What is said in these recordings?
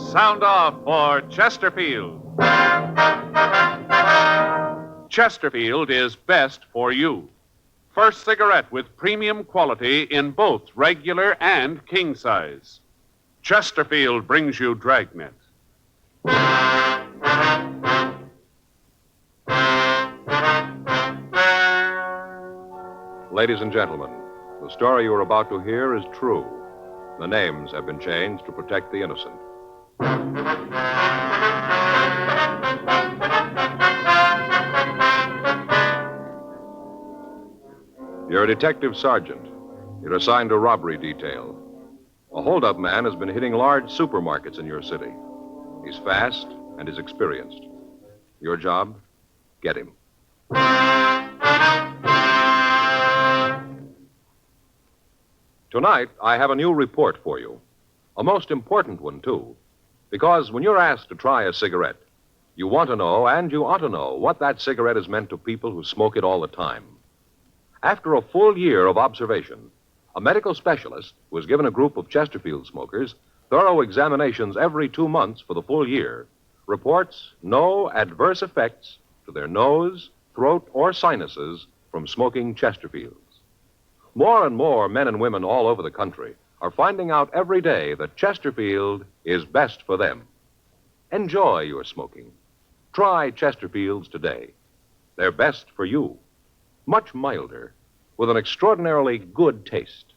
sound off for Chesterfield. Chesterfield is best for you. First cigarette with premium quality in both regular and king size. Chesterfield brings you Dragnet. Ladies and gentlemen, the story you are about to hear is true. The names have been changed to protect the innocent. You're a detective sergeant. You're assigned to robbery detail. A hold-up man has been hitting large supermarkets in your city. He's fast and he's experienced. Your job? Get him. Tonight, I have a new report for you. A most important one, too. Because when you're asked to try a cigarette, you want to know, and you ought to know, what that cigarette has meant to people who smoke it all the time. After a full year of observation, a medical specialist who has given a group of Chesterfield smokers thorough examinations every 2 months for the full year reports no adverse effects to their nose, throat, or sinuses from smoking Chesterfields. More and more men and women all over the country are finding out every day that Chesterfield is best for them. Enjoy your smoking. Try Chesterfields today. They're best for you. Much milder, with an extraordinarily good taste.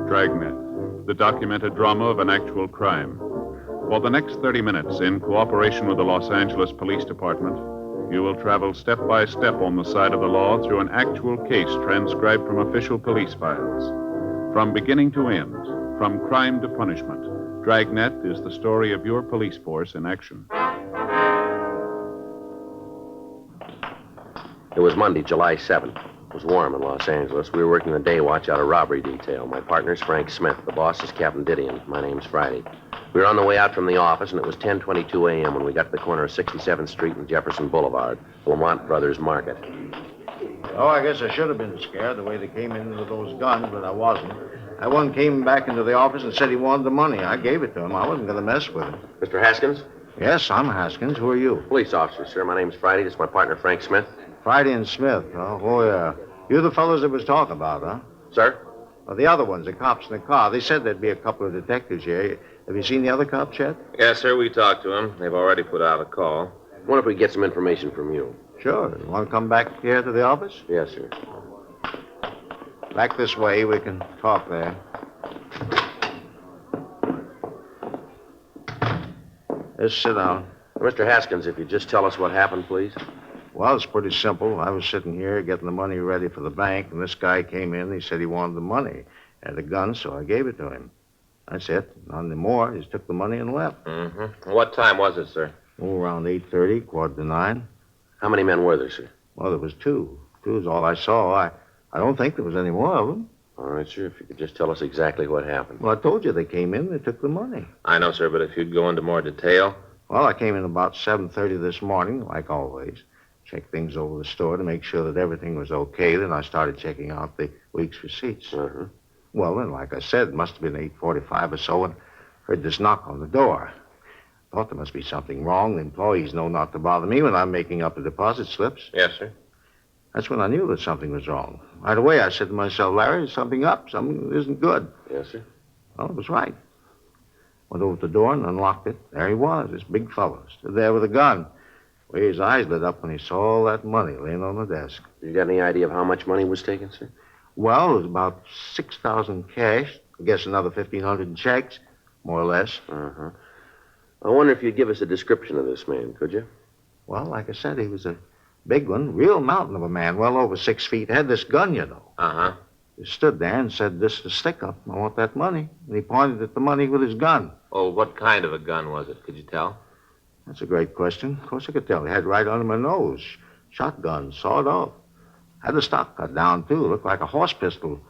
Dragnet, the documented drama of an actual crime. For the next 30 minutes, in cooperation with the Los Angeles Police Department, you will travel step by step on the side of the law through an actual case transcribed from official police files. From beginning to end, from crime to punishment, Dragnet is the story of your police force in action. It was Monday, July 7th. It was warm in Los Angeles. We were working the day watch out of robbery detail. My partner's Frank Smith. The boss is Captain Didion. My name's Friday. We were on the way out from the office, and it was 10:22 a.m. when we got to the corner of 67th Street and Jefferson Boulevard, the Lamont Brothers Market. Oh, I guess I should have been scared the way they came in with those guns, but I wasn't. That one came back into the office and said he wanted the money. I gave it to him. I wasn't going to mess with him. Mr. Haskins? Yes, I'm Haskins. Who are you? Police officer, sir. My name's Friday. This is my partner, Frank Smith. Friday and Smith. Oh, yeah. You're the fellows that was talking about, huh? Sir? Well, the other ones, the cops in the car. They said there'd be a couple of detectives here. Have you seen the other cops yet? Yes, sir. We talked to them. They've already put out a call. I wonder if we can get some information from you. Sure. You want to come back here to the office? Yes, sir. Back this way. We can talk there. Just sit down. Mr. Haskins, if you'd just tell us what happened, please. Well, it's pretty simple. I was sitting here getting the money ready for the bank, and this guy came in. He said he wanted the money. Had a gun, so I gave it to him. That's it. Nothing more. He just took the money and left. Mm-hmm. What time was it, sir? Oh, around 8:30, 8:45. How many men were there, sir? Well, there was two. Two is all I saw. I don't think there was any more of them. All right, sir. If you could just tell us exactly what happened. Well, I told you they came in. They took the money. I know, sir, but if you'd go into more detail. Well, I came in about 7:30 this morning, like always. Checked things over the store to make sure that everything was okay. Then I started checking out the week's receipts. Uh-huh. Well, then, like I said, it must have been 8:45 or so, and heard this knock on the door. Thought there must be something wrong. The employees know not to bother me when I'm making up the deposit slips. Yes, sir. That's when I knew that something was wrong. Right away, I said to myself, Larry, there's something up. Something isn't good. Yes, sir. Well, it was right. Went over to the door and unlocked it. There he was, this big fellow, stood there with a gun. The way his eyes lit up when he saw all that money laying on the desk. You got any idea of how much money was taken, sir? Well, it was about 6,000 cash. I guess another 1,500 in checks, more or less. Uh-huh. I wonder if you'd give us a description of this man, could you? Well, like I said, he was a big one, real mountain of a man, well over 6 feet. Had this gun, you know. Uh-huh. He stood there and said, this is the stick-up. I want that money. And he pointed at the money with his gun. Oh, what kind of a gun was it? Could you tell? That's a great question. Of course I could tell. He had it right under my nose. Shotgun, sawed off. Had the stock cut down, too. Looked like a horse pistol.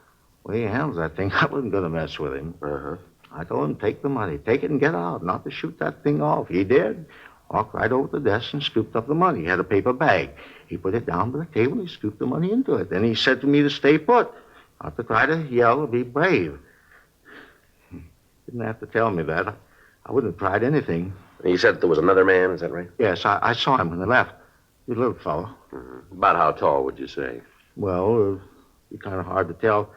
The way he handles that thing, I wasn't going to mess with him. Uh-huh. I told him, take the money. Take it and get out, not to shoot that thing off. He did. Walked right over to the desk and scooped up the money. He had a paper bag. He put it down by the table and he scooped the money into it. Then he said to me to stay put. Not to try to yell or be brave. Didn't have to tell me that. I wouldn't have tried anything. You said there was another man, is that right? Yes, I saw him when they left. He's a little fellow. About how tall would you say? Well, it'd be kind of hard to tell.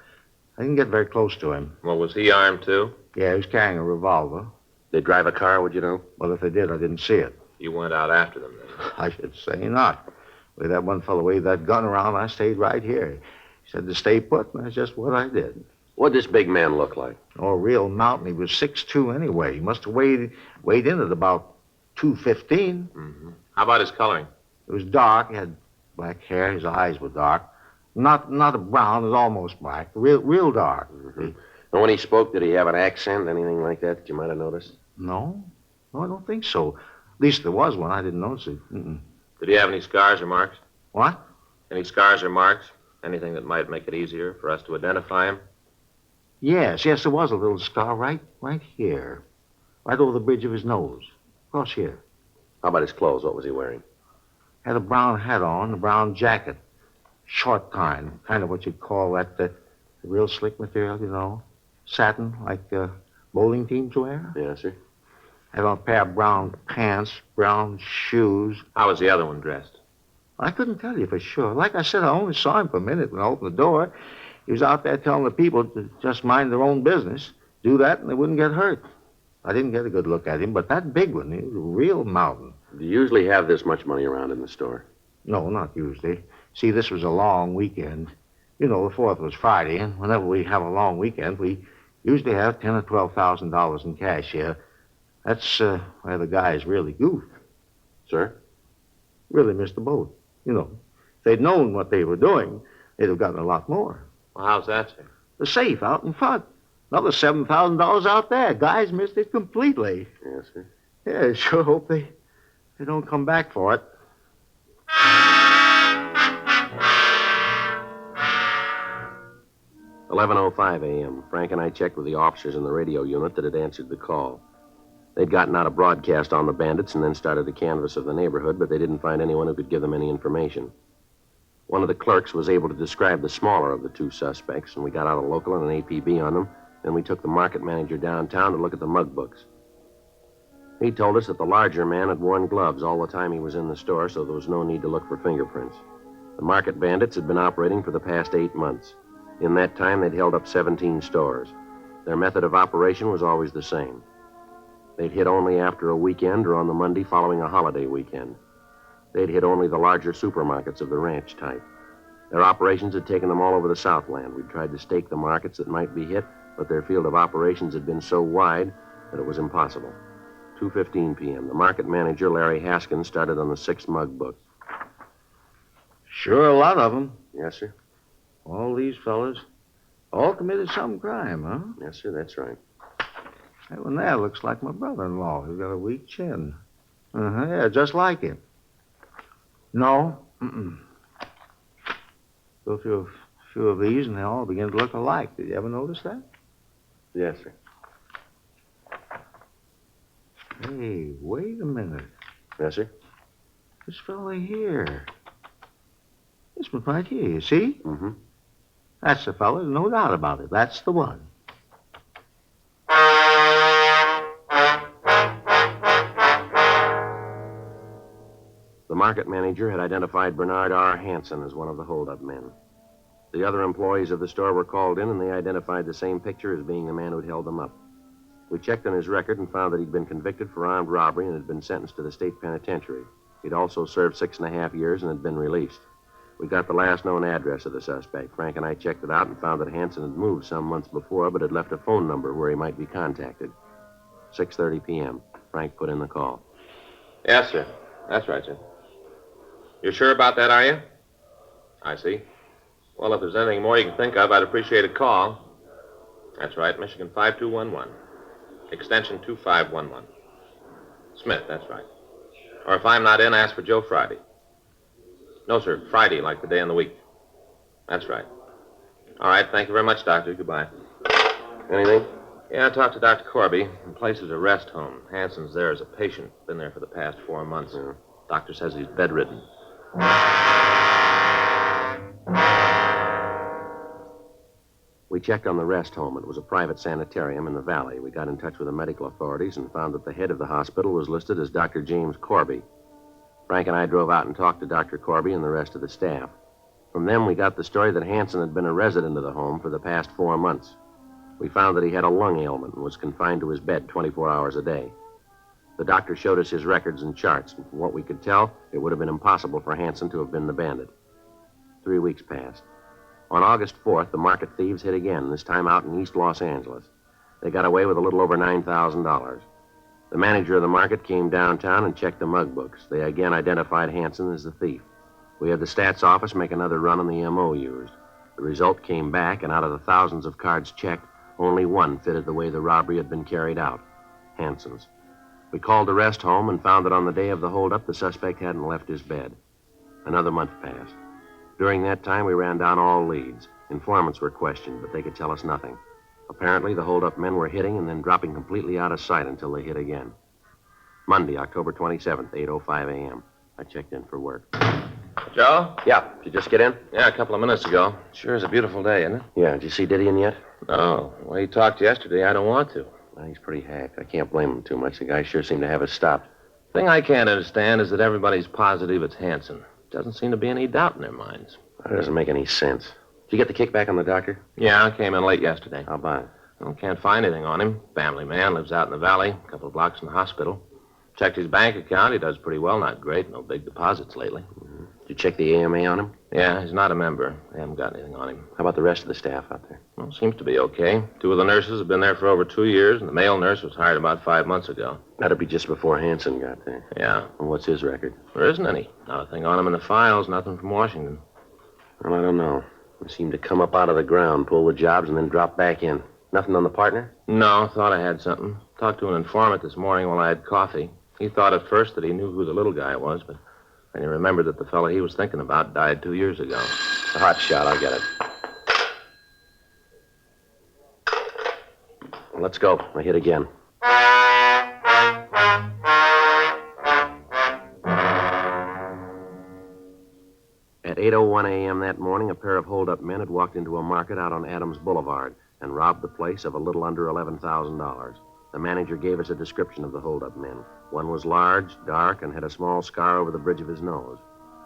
I didn't get very close to him. Well, was he armed too? Yeah, he was carrying a revolver. They drive a car, would you know? Well, if they did, I didn't see it. You went out after them then? I should say not. The way that one fellow waved that gun around, I stayed right here. He said to stay put, and that's just what I did. What'd this big man look like? Oh, a real mountain. He was 6'2" anyway. He must have weighed in at about 215. Mm-hmm. How about his coloring? It was dark. He had black hair. His eyes were dark. Not a brown. It was almost black. Real dark. Mm-hmm. And when he spoke, did he have an accent, anything like that you might have noticed? No, I don't think so. At least there was one. I didn't notice it. Mm-mm. Did he have any scars or marks? What? Any scars or marks? Anything that might make it easier for us to identify him? Yes, there was a little scar right here. Right over the bridge of his nose. Across here. How about his clothes? What was he wearing? Had a brown hat on, a brown jacket. Short kind of what you'd call that the real slick material, you know. Satin, like bowling teams wear. Yes, sir. Had on a pair of brown pants, brown shoes. How was the other one dressed? I couldn't tell you for sure. Like I said, I only saw him for a minute when I opened the door. He was out there telling the people to just mind their own business, do that, and they wouldn't get hurt. I didn't get a good look at him, but that big one, he was a real mountain. Do you usually have this much money around in the store? No, not usually. See, this was a long weekend. You know, the 4th was Friday, and whenever we have a long weekend, we usually have $10,000 or $12,000 in cash here. That's where the guys really goofed. Sir? Really missed the boat. You know, if they'd known what they were doing, they'd have gotten a lot more. Well, how's that, sir? The safe out in front. Another $7,000 out there. Guys missed it completely. Yes, sir. Yeah, sure hope they don't come back for it. $11:05 a.m. Frank and I checked with the officers in the radio unit that had answered the call. They'd gotten out a broadcast on the bandits and then started a canvass of the neighborhood, but they didn't find anyone who could give them any information. One of the clerks was able to describe the smaller of the two suspects, and we got out a local and an APB on them. Then we took the market manager downtown to look at the mug books. He told us that the larger man had worn gloves all the time he was in the store, so there was no need to look for fingerprints. The market bandits had been operating for the past 8 months. In that time, they'd held up 17 stores. Their method of operation was always the same. They'd hit only after a weekend or on the Monday following a holiday weekend. They'd hit only the larger supermarkets of the ranch type. Their operations had taken them all over the Southland. We'd tried to stake the markets that might be hit, but their field of operations had been so wide that it was impossible. 2:15 p.m. The market manager, Larry Haskins, started on the 6 mug book. Sure, a lot of them. Yes, sir. All these fellas, all committed some crime, huh? Yes, sir, that's right. That one there looks like my brother-in-law. He's got a weak chin. Yeah, just like him. No, Go through a few of these, and they all begin to look alike. Did you ever notice that? Yes, sir. Hey, wait a minute. Yes, sir? This fella here. This one right here, you see? Mm-hmm. That's the fella, no doubt about it. That's the one. The market manager had identified Bernard R. Hansen as one of the holdup men. The other employees of the store were called in, and they identified the same picture as being the man who'd held them up. We checked on his record and found that he'd been convicted for armed robbery and had been sentenced to the state penitentiary. He'd also served 6.5 years and had been released. We got the last known address of the suspect. Frank and I checked it out and found that Hansen had moved some months before, but had left a phone number where he might be contacted. 6:30 p.m. Frank put in the call. Yes, sir. That's right, sir. You're sure about that, are you? I see. Well, if there's anything more you can think of, I'd appreciate a call. That's right, Michigan 5211. Extension 2511. Smith, that's right. Or if I'm not in, ask for Joe Friday. No, sir, Friday, like the day in the week. That's right. All right, thank you very much, Doctor. Goodbye. Anything? Yeah, I talked to Dr. Corby. The place is a rest home. Hansen's there as a patient. Been there for the past 4 months. Yeah. Doctor says he's bedridden. We checked on the rest home. It was a private sanitarium in the valley. We got in touch with the medical authorities and found that the head of the hospital was listed as Dr. James Corby. Frank and I drove out and talked to Dr. Corby and the rest of the staff. From them, we got the story that Hanson had been a resident of the home for the past 4 months. We found that he had a lung ailment and was confined to his bed 24 hours a day. The doctor showed us his records and charts, and from what we could tell, it would have been impossible for Hanson to have been the bandit. 3 weeks passed. On August 4th, the market thieves hit again, this time out in East Los Angeles. They got away with a little over $9,000. The manager of the market came downtown and checked the mug books. They again identified Hanson as the thief. We had the stats office make another run on the M.O. used. The result came back, and out of the thousands of cards checked, only one fitted the way the robbery had been carried out, Hanson's. We called the rest home and found that on the day of the holdup, the suspect hadn't left his bed. Another month passed. During that time, we ran down all leads. Informants were questioned, but they could tell us nothing. Apparently, the holdup men were hitting and then dropping completely out of sight until they hit again. Monday, October 27th, 8:05 a.m. I checked in for work. Joe? Yeah, did you just get in? Yeah, a couple of minutes ago. Sure is a beautiful day, isn't it? Yeah, did you see Didion yet? No. The way he talked yesterday, I don't want to. Well, he's pretty hacked. I can't blame him too much. The guy sure seemed to have us stopped. Thing I can't understand is that everybody's positive it's Hanson. Doesn't seem to be any doubt in their minds. That doesn't make any sense. Did you get the kickback on the doctor? Yeah, I came in late yesterday. How about it? Well, can't find anything on him. Family man, lives out in the valley, a couple of blocks from the hospital. Checked his bank account. He does pretty well, not great. No big deposits lately. Mm-hmm. Did you check the AMA on him? Yeah, he's not a member. They haven't got anything on him. How about the rest of the staff out there? Well, seems to be okay. 2 of the nurses have been there for over 2 years, and the male nurse was hired about 5 months ago. That'd be just before Hanson got there. Yeah. And what's his record? There isn't any. Not a thing on him in the files, nothing from Washington. Well, I don't know. He seemed to come up out of the ground, pull the jobs, and then drop back in. Nothing on the partner? No, thought I had something. Talked to an informant this morning while I had coffee. He thought at first that he knew who the little guy was, but then he remembered that the fellow he was thinking about died 2 years ago. A hot shot, I'll get it. Well, let's go. I hit again. At 8:01 a.m. that morning, a pair of hold-up men had walked into a market out on Adams Boulevard and robbed the place of a little under $11,000. The manager gave us a description of the hold-up men. One was large, dark, and had a small scar over the bridge of his nose.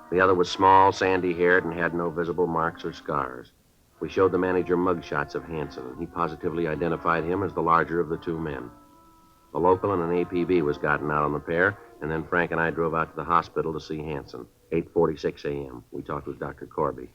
The other was small, sandy-haired, and had no visible marks or scars. We showed the manager mugshots of Hanson, and he positively identified him as the larger of the 2 men. The local and an APB was gotten out on the pair, and then Frank and I drove out to the hospital to see Hanson. 8:46 a.m. We talked with Dr. Corby.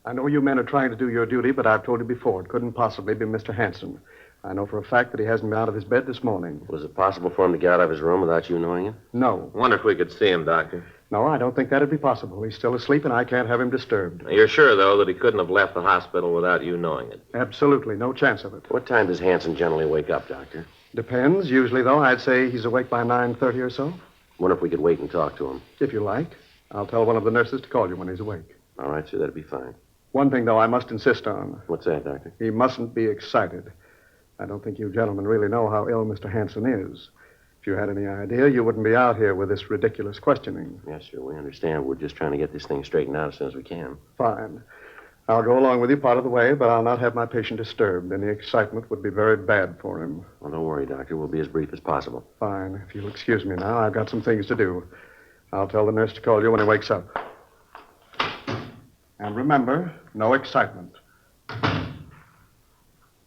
I know you men are trying to do your duty, but I've told you before, it couldn't possibly be Mr. Hanson. I know for a fact that he hasn't been out of his bed this morning. Was it possible for him to get out of his room without you knowing it? No. Wonder if we could see him, Doctor. No, I don't think that'd be possible. He's still asleep, and I can't have him disturbed. You're sure, though, that he couldn't have left the hospital without you knowing it? Absolutely, no chance of it. What time does Hanson generally wake up, Doctor? Depends. Usually, though, I'd say he's awake by 9:30 or so. Wonder if we could wait and talk to him. If you like. I'll tell one of the nurses to call you when he's awake. All right, sir, that'd be fine. One thing, though, I must insist on. What's that, Doctor? He mustn't be excited. I don't think you gentlemen really know how ill Mr. Hanson is. If you had any idea, you wouldn't be out here with this ridiculous questioning. Yes, sir, we understand. We're just trying to get this thing straightened out as soon as we can. Fine. I'll go along with you part of the way, but I'll not have my patient disturbed. Any excitement would be very bad for him. Well, don't worry, Doctor. We'll be as brief as possible. Fine. If you'll excuse me now, I've got some things to do. I'll tell the nurse to call you when he wakes up. And remember, no excitement.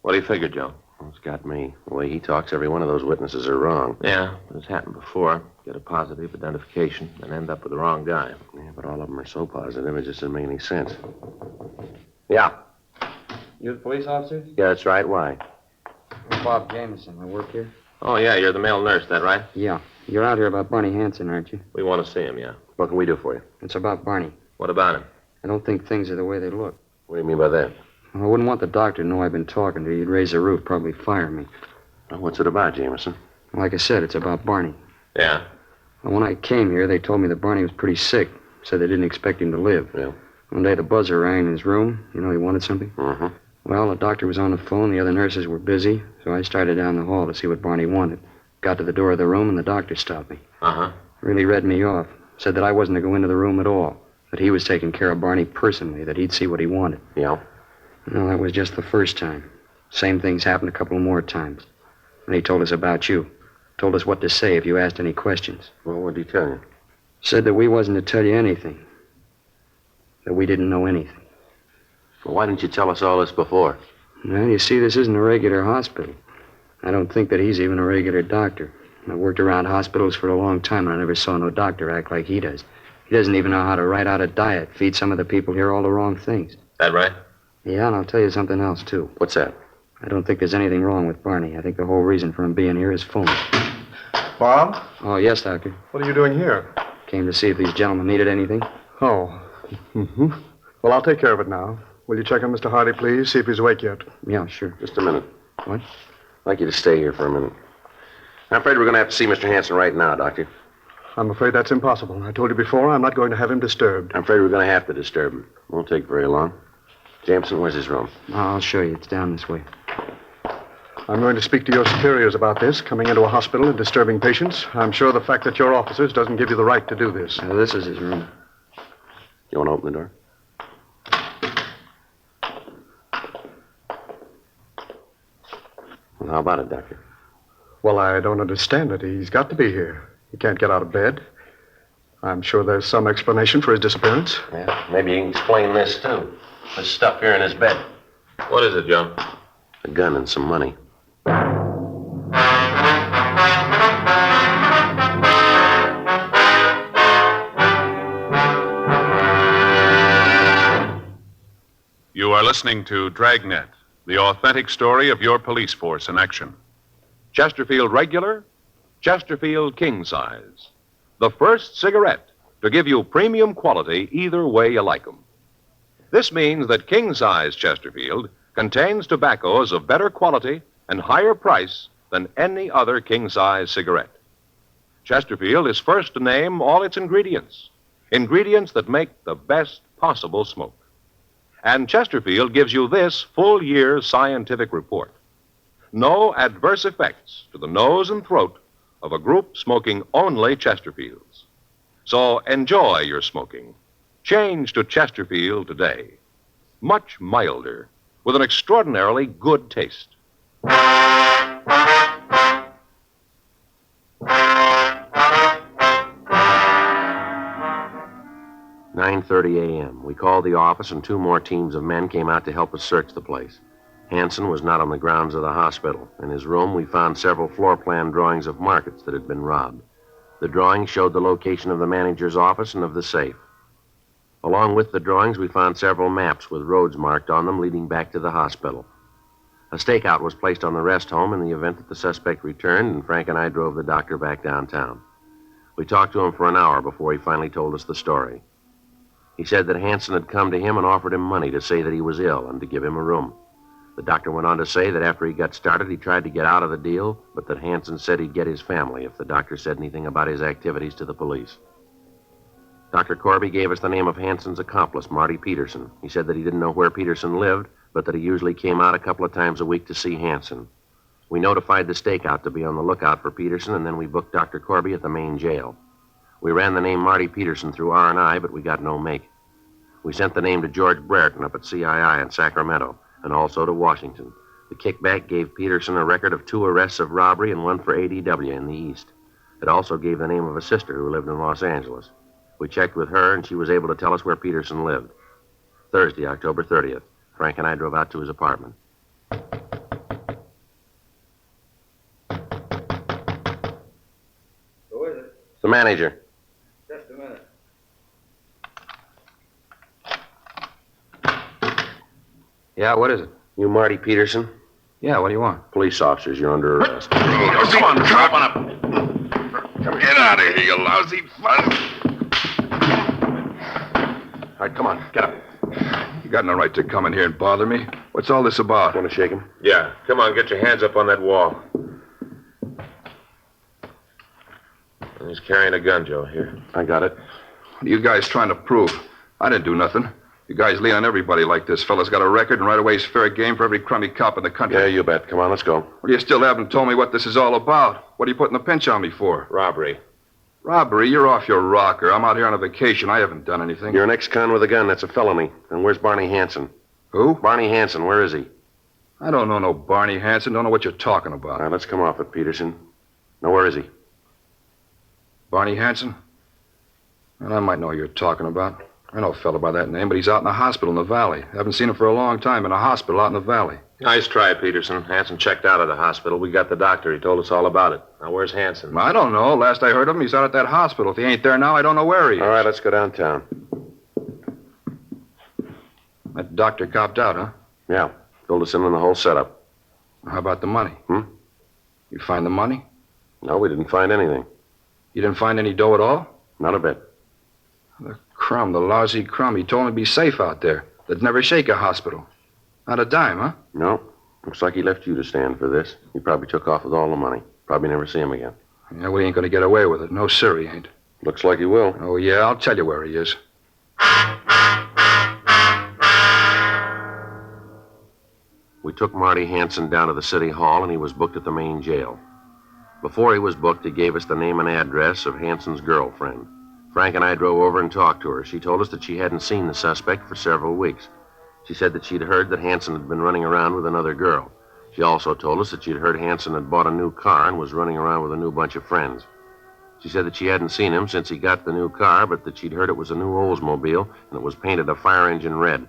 What do you figure, Joe? Well, it's got me. The way he talks, every one of those witnesses are wrong. Yeah, it's happened before. Get a positive identification and end up with the wrong guy. Yeah, but all of them are so positive, it just doesn't make any sense. Yeah. You the police officer? Yeah, that's right. Why? I'm Bob Jameson. I work here. Oh, yeah, you're the male nurse, that right? Yeah. You're out here about Barney Hanson, aren't you? We want to see him, yeah. What can we do for you? It's about Barney. What about him? I don't think things are the way they look. What do you mean by that? I wouldn't want the doctor to know I've been talking to you. He'd raise the roof, probably fire me. Well, what's it about, Jameson? Like I said, it's about Barney. Yeah. Well, when I came here, they told me that Barney was pretty sick. Said they didn't expect him to live. Yeah. One day the buzzer rang in his room. You know he wanted something? Uh-huh. Well, the doctor was on the phone. The other nurses were busy. So I started down the hall to see what Barney wanted. Got to the door of the room, and the doctor stopped me. Uh-huh. Really read me off. Said that I wasn't to go into the room at all. That he was taking care of Barney personally. That he'd see what he wanted. Yeah. Well, that was just the first time. Same thing's happened a couple more times. And he told us about you. Told us what to say if you asked any questions. Well, what did he tell you? Said that we wasn't to tell you anything. That we didn't know anything. Well, why didn't you tell us all this before? Well, you see, this isn't a regular hospital. I don't think that he's even a regular doctor. I've worked around hospitals for a long time, and I never saw no doctor act like he does. He doesn't even know how to write out a diet, feed some of the people here all the wrong things. That right? Yeah, and I'll tell you something else, too. What's that? I don't think there's anything wrong with Barney. I think the whole reason for him being here is phony. Bob, Oh, yes, Doctor. what are you doing here? Came to see if these gentlemen needed anything. Oh. Mm-hmm. Well, I'll take care of it now. Will you check on Mr. Hardy, please? See if he's awake yet. Yeah, sure. Just a minute. What? I'd like you to stay here for a minute. I'm afraid we're going to have to see Mr. Hanson right now, Doctor. I'm afraid that's impossible. I told you before, I'm not going to have him disturbed. I'm afraid we're going to have to disturb him. Won't take very long. Jameson, where's his room? I'll show you. It's down this way. I'm going to speak to your superiors about this, coming into a hospital and disturbing patients. I'm sure the fact that you're officers doesn't give you the right to do this. This is his room. You want to open the door? Well, how about it, Doctor? Well, I don't understand it. He's got to be here. He can't get out of bed. I'm sure there's some explanation for his disappearance. Yeah, maybe you can explain this, too. This stuff here in his bed. What is it, John? A gun and some money. You are listening to Dragnet, the authentic story of your police force in action. Chesterfield Regular, Chesterfield King Size. The first cigarette to give you premium quality either way you like 'em. This means that King Size Chesterfield contains tobaccos of better quality and higher price than any other king size cigarette. Chesterfield is first to name all its ingredients, ingredients that make the best possible smoke. And Chesterfield gives you this full year's scientific report. No adverse effects to the nose and throat of a group smoking only Chesterfields. So enjoy your smoking. Change to Chesterfield today. Much milder, with an extraordinarily good taste. 9:30 a.m. We called the office, and 2 more teams of men came out to help us search the place. Hanson was not on the grounds of the hospital. In his room, we found several floor plan drawings of markets that had been robbed. The drawings showed the location of the manager's office and of the safe. Along with the drawings, we found several maps with roads marked on them leading back to the hospital. A stakeout was placed on the rest home in the event that the suspect returned, and Frank and I drove the doctor back downtown. We talked to him for an hour before he finally told us the story. He said that Hanson had come to him and offered him money to say that he was ill and to give him a room. The doctor went on to say that after he got started, he tried to get out of the deal, but that Hanson said he'd get his family if the doctor said anything about his activities to the police. Dr. Corby gave us the name of Hanson's accomplice, Marty Peterson. He said that he didn't know where Peterson lived, but that he usually came out a couple of times a week to see Hanson. We notified the stakeout to be on the lookout for Peterson, and then we booked Dr. Corby at the main jail. We ran the name Marty Peterson through R&I, but we got no make. We sent the name to George Brereton up at CII in Sacramento, and also to Washington. The kickback gave Peterson a record of 2 arrests of robbery and 1 for ADW in the East. It also gave the name of a sister who lived in Los Angeles. We checked with her, and she was able to tell us where Peterson lived. Thursday, October 30th, Frank and I drove out to his apartment. Who is it? It's the manager. Just a minute. Yeah, what is it? You Marty Peterson? Yeah, what do you want? Police officers, you're under arrest. Come on, drop on up. Get out of here, you lousy fuzz. All right, come on, get up. You got no right to come in here and bother me. What's all this about? Want to shake him? Yeah, come on, get your hands up on that wall. He's carrying a gun, Joe. Here. I got it. What are you guys trying to prove? I didn't do nothing. You guys lean on everybody like this. Fella's got a record, and right away he's fair game for every crummy cop in the country. Yeah, you bet. Come on, let's go. Well, you still haven't told me what this is all about. What are you putting the pinch on me for? Robbery. Robbery? You're off your rocker. I'm out here on a vacation. I haven't done anything. You're an ex-con with a gun. That's a felony. And where's Barney Hanson? Who? Barney Hanson, where is he? I don't know no Barney Hanson. Don't know what you're talking All about. right, let's come off it, Peterson. Now, where is he? Barney Hanson? Well, I might know who you're talking about. I know a fellow by that name, but he's out in the hospital in the valley. Haven't seen him for a long time in a hospital out in the valley. Nice try, Peterson. Hanson checked out of the hospital. We got the doctor. He told us all about it. Now, where's Hanson? I don't know. Last I heard of him, he's out at that hospital. If he ain't there now, I don't know where he is. All right, let's go downtown. That doctor copped out, huh? Yeah, filled us in on the whole setup. How about the money? Hmm? You find the money? No, we didn't find anything. You didn't find any dough at all? Not a bit. The crumb, the lousy crumb. He told me to be safe out there. They'd never shake a hospital. Not a dime, huh? No. Looks like he left you to stand for this. He probably took off with all the money. Probably never see him again. Yeah, we ain't gonna get away with it. No, sir, he ain't. Looks like he will. Oh, yeah, I'll tell you where he is. We took Marty Hanson down to the city hall, and he was booked at the main jail. Before he was booked, he gave us the name and address of Hanson's girlfriend. Frank and I drove over and talked to her. She told us that she hadn't seen the suspect for several weeks. She said that she'd heard that Hanson had been running around with another girl. She also told us that she'd heard Hanson had bought a new car and was running around with a new bunch of friends. She said that she hadn't seen him since he got the new car, but that she'd heard it was a new Oldsmobile and it was painted a fire engine red.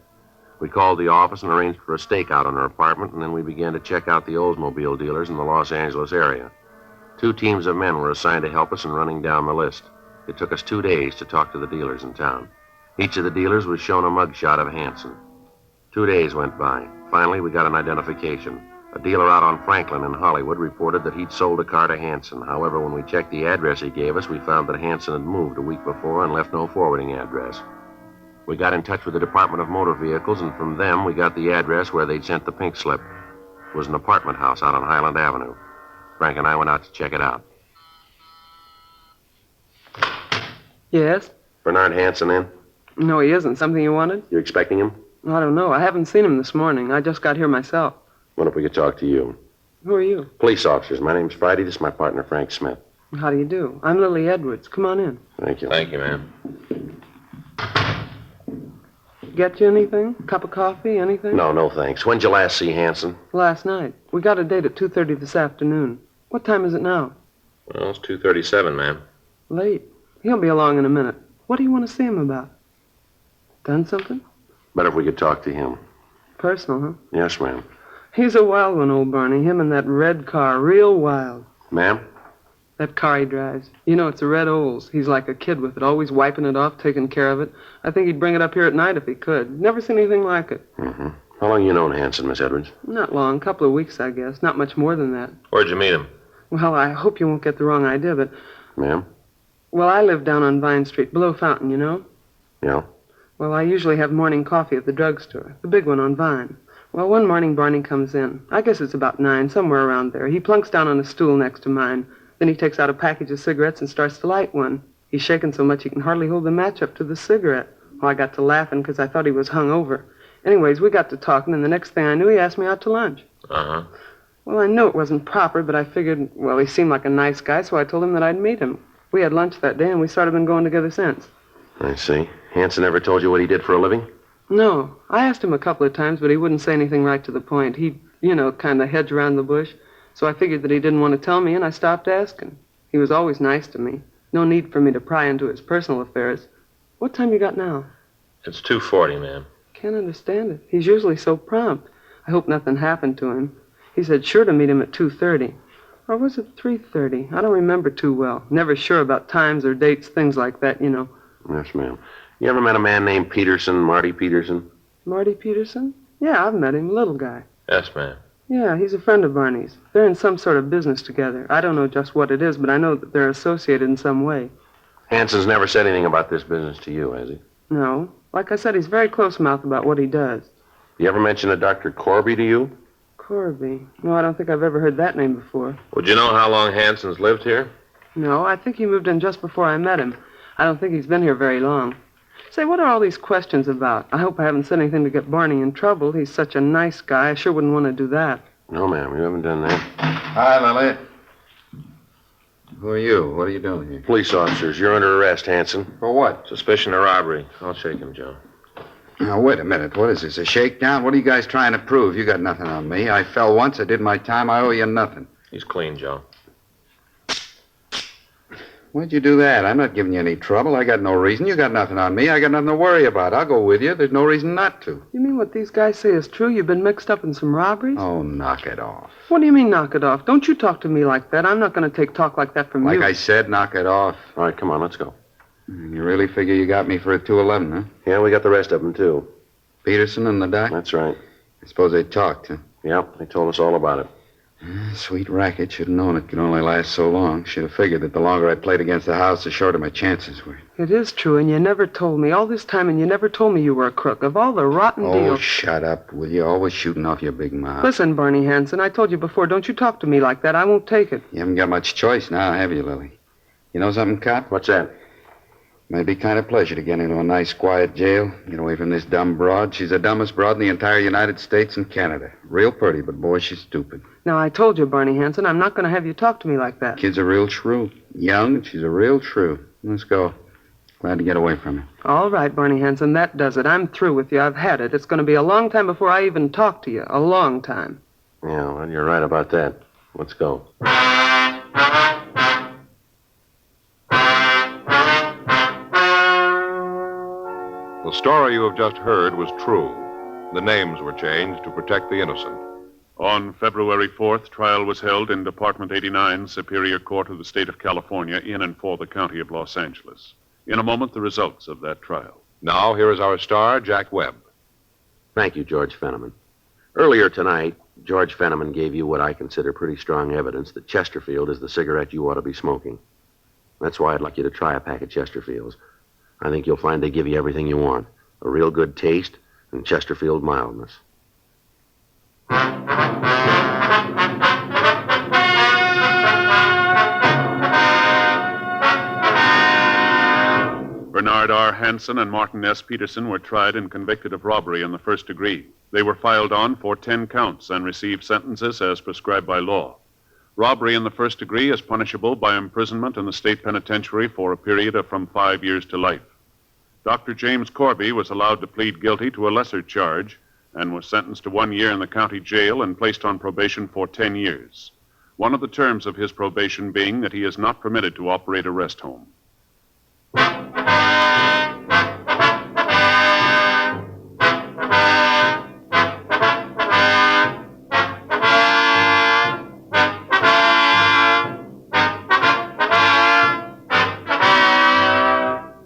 We called the office and arranged for a stakeout on her apartment, and then we began to check out the Oldsmobile dealers in the Los Angeles area. 2 teams of men were assigned to help us in running down the list. It took us 2 days to talk to the dealers in town. Each of the dealers was shown a mugshot of Hanson. 2 days went by. Finally, we got an identification. A dealer out on Franklin in Hollywood reported that he'd sold a car to Hanson. However, when we checked the address he gave us, we found that Hanson had moved a week before and left no forwarding address. We got in touch with the Department of Motor Vehicles, and from them we got the address where they'd sent the pink slip. It was an apartment house out on Highland Avenue. Frank and I went out to check it out. Yes? Bernard Hanson in? No, he isn't. Something you wanted? You expecting him? I don't know. I haven't seen him this morning. I just got here myself. What if we could talk to you? Who are you? Police officers. My name's Friday. This is my partner, Frank Smith. How do you do? I'm Lily Edwards. Come on in. Thank you. Thank you, ma'am. Get you anything? Cup of coffee? Anything? No, thanks. When'd you last see Hanson? Last night. We got a date at 2:30 this afternoon. What time is it now? Well, it's 2:37, ma'am. Late. He'll be along in a minute. What do you want to see him about? Done something? Better if we could talk to him. Personal, huh? Yes, ma'am. He's a wild one, old Barney. Him and that red car. Real wild. Ma'am? That car he drives. You know, it's a red Olds. He's like a kid with it, always wiping it off, taking care of it. I think he'd bring it up here at night if he could. Never seen anything like it. Mm-hmm. How long you known Hanson, Miss Edwards? Not long. Couple of weeks, I guess. Not much more than that. Where'd you meet him? Well, I hope you won't get the wrong idea, but... Ma'am? Well, I live down on Vine Street, below Fountain, you know? Yeah? Well, I usually have morning coffee at the drugstore, the big one on Vine. Well, one morning Barney comes in. I guess it's about 9, somewhere around there. He plunks down on a stool next to mine. Then he takes out a package of cigarettes and starts to light one. He's shaking so much he can hardly hold the match up to the cigarette. Well, I got to laughing because I thought he was hung over. Anyways, we got to talking, and the next thing I knew, he asked me out to lunch. Uh-huh. Well, I knew it wasn't proper, but I figured, well, he seemed like a nice guy, so I told him that I'd meet him. We had lunch that day, and we sort of been going together since. I see. Hanson ever told you what he did for a living? No. I asked him a couple of times, but he wouldn't say anything right to the point. He'd, kind of hedge around the bush. So I figured that he didn't want to tell me, and I stopped asking. He was always nice to me. No need for me to pry into his personal affairs. What time you got now? It's 2:40, ma'am. Can't understand it. He's usually so prompt. I hope nothing happened to him. He said sure to meet him at 2:30. Or was it 3:30? I don't remember too well. Never sure about times or dates, things like that, you know. Yes, ma'am. You ever met a man named Peterson, Marty Peterson? Marty Peterson? Yeah, I've met him. Little guy. Yes, ma'am. Yeah, he's a friend of Barney's. They're in some sort of business together. I don't know just what it is, but I know that they're associated in some way. Hanson's never said anything about this business to you, has he? No. Like I said, he's very close-mouthed about what he does. You ever mention a Dr. Corby to you? Corby? No, I don't think I've ever heard that name before. Would you know how long Hanson's lived here? No, I think he moved in just before I met him. I don't think he's been here very long. Say, what are all these questions about? I hope I haven't said anything to get Barney in trouble. He's such a nice guy. I sure wouldn't want to do that. No, ma'am, you haven't done that. Hi, Lily. Who are you? What are you doing here? Police officers, you're under arrest, Hanson. For what? Suspicion of robbery. I'll shake him, Joe. Now, wait a minute. What is this, a shakedown? What are you guys trying to prove? You got nothing on me. I fell once. I did my time. I owe you nothing. He's clean, Joe. Why'd you do that? I'm not giving you any trouble. I got no reason. You got nothing on me. I got nothing to worry about. I'll go with you. There's no reason not to. You mean what these guys say is true? You've been mixed up in some robberies? Oh, knock it off. What do you mean, knock it off? Don't you talk to me like that. I'm not going to take talk like that from you. Like I said, knock it off. All right, come on, let's go. You really figure you got me for a 211, huh? Yeah, we got the rest of them, too. Peterson and the doc? That's right. I suppose they talked, huh? Yep, they told us all about it. Sweet racket. Should have known it could only last so long. Should have figured that the longer I played against the house, the shorter my chances were. It is true, and you never told me. All this time, and you never told me you were a crook. Of all the rotten Oh, deals... shut up, will you? Always shooting off your big mouth. Listen, Barney Hanson, I told you before, don't you talk to me like that. I won't take it. You haven't got much choice now, have you, Lily? You know something, cop? What's that? Might be kind of pleasure to get into a nice, quiet jail. Get away from this dumb broad. She's the dumbest broad in the entire United States and Canada. Real pretty, but boy, she's stupid. Now, I told you, Barney Hanson, I'm not going to have you talk to me like that. Kid's a real shrew. Young, and she's a real shrew. Let's go. Glad to get away from her. All right, Barney Hanson, that does it. I'm through with you. I've had it. It's going to be a long time before I even talk to you. A long time. Yeah, well, you're right about that. Let's go. The story you have just heard was true. The names were changed to protect the innocent. On February 4th, trial was held in Department 89, Superior Court of the State of California, in and for the County of Los Angeles. In a moment, the results of that trial. Now, here is our star, Jack Webb. Thank you, George Fenneman. Earlier tonight, George Fenneman gave you what I consider pretty strong evidence that Chesterfield is the cigarette you ought to be smoking. That's why I'd like you to try a pack of Chesterfields. I think you'll find they give you everything you want. A real good taste and Chesterfield mildness. Bernard R. Hansen and Martin S. Peterson were tried and convicted of robbery in the first degree. They were filed on for 10 counts and received sentences as prescribed by law. Robbery in the first degree is punishable by imprisonment in the state penitentiary for a period of from 5 years to life. Dr. James Corby was allowed to plead guilty to a lesser charge and was sentenced to 1 year in the county jail and placed on probation for 10 years. One of the terms of his probation being that he is not permitted to operate a rest home.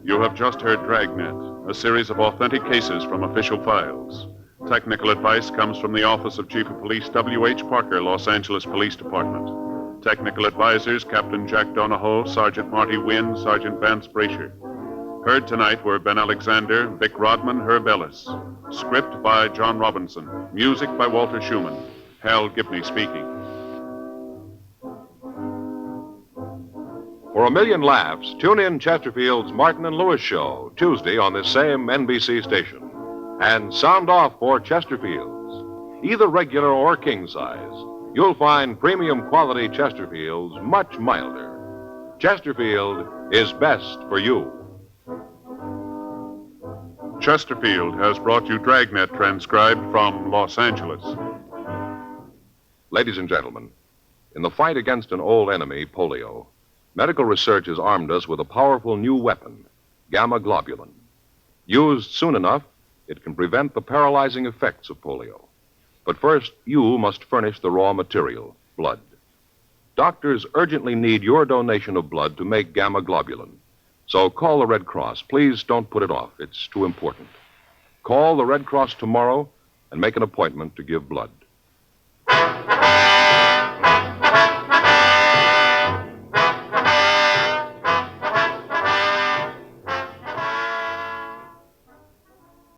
You have just heard Dragnet, a series of authentic cases from official files. Technical advice comes from the Office of Chief of Police W.H. Parker, Los Angeles Police Department. Technical advisors, Captain Jack Donahoe, Sergeant Marty Wynn, Sergeant Vance Brasher. Heard tonight were Ben Alexander, Vic Rodman, Herb Ellis. Script by John Robinson. Music by Walter Schumann. Hal Gibney speaking. For a million laughs, tune in Chesterfield's Martin and Lewis Show, Tuesday on this same NBC station. And sound off for Chesterfields. Either regular or king size, you'll find premium quality Chesterfields much milder. Chesterfield is best for you. Chesterfield has brought you Dragnet, transcribed from Los Angeles. Ladies and gentlemen, in the fight against an old enemy, polio, medical research has armed us with a powerful new weapon, gamma globulin. Used soon enough, it can prevent the paralyzing effects of polio. But first, you must furnish the raw material, blood. Doctors urgently need your donation of blood to make gamma globulin. So call the Red Cross. Please don't put it off. It's too important. Call the Red Cross tomorrow and make an appointment to give blood.